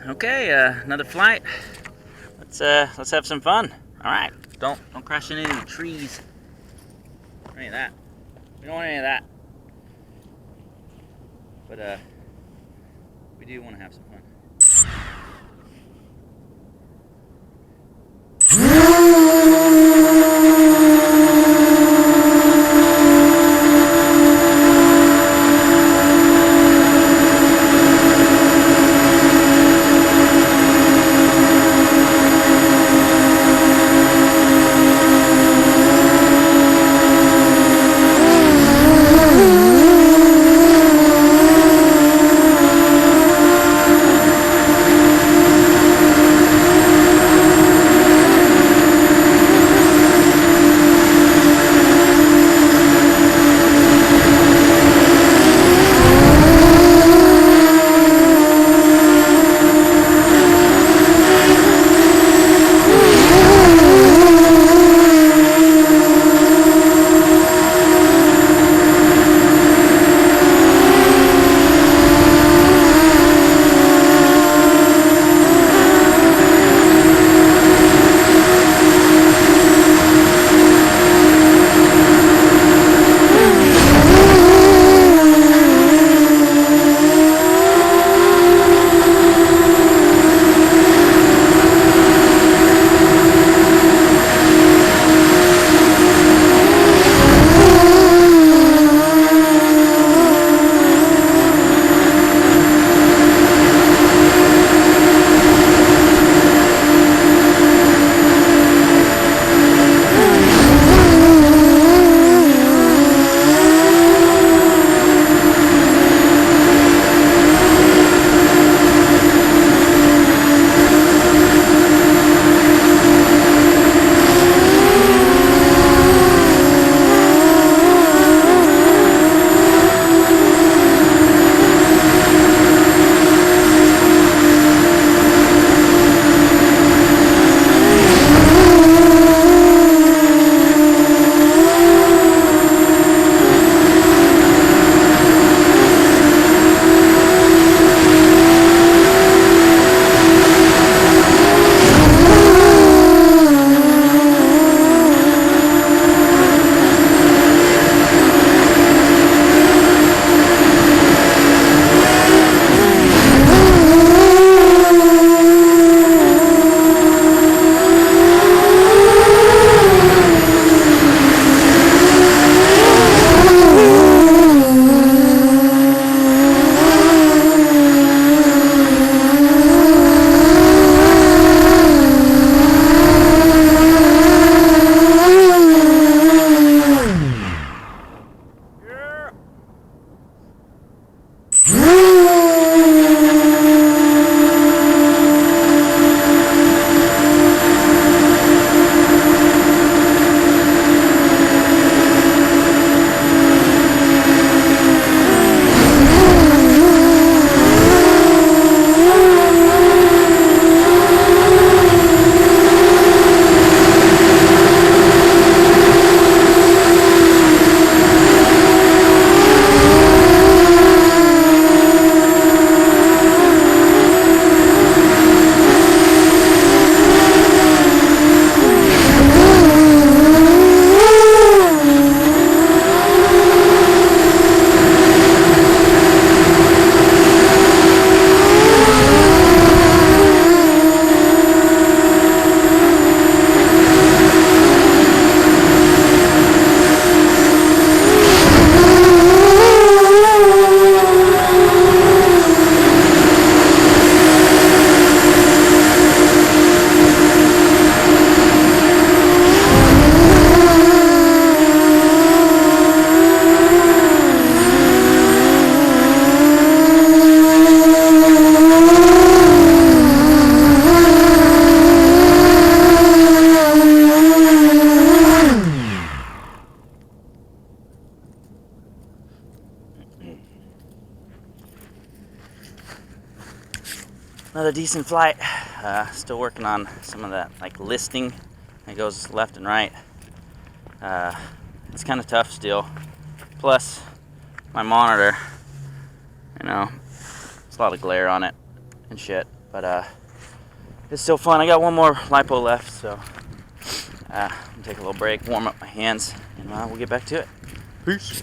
Okay, another flight. Let's have some fun. All right, don't crash into any trees. Any of that. We don't want any of that. But we do want to have some fun. Another decent flight. Still working on some of that like listing. It goes left and right. It's kind of tough still. Plus, my monitor, there's a lot of glare on it and shit. But it's still fun. I got one more lipo left, so I'm gonna take a little break, warm up my hands, and we'll get back to it. Peace.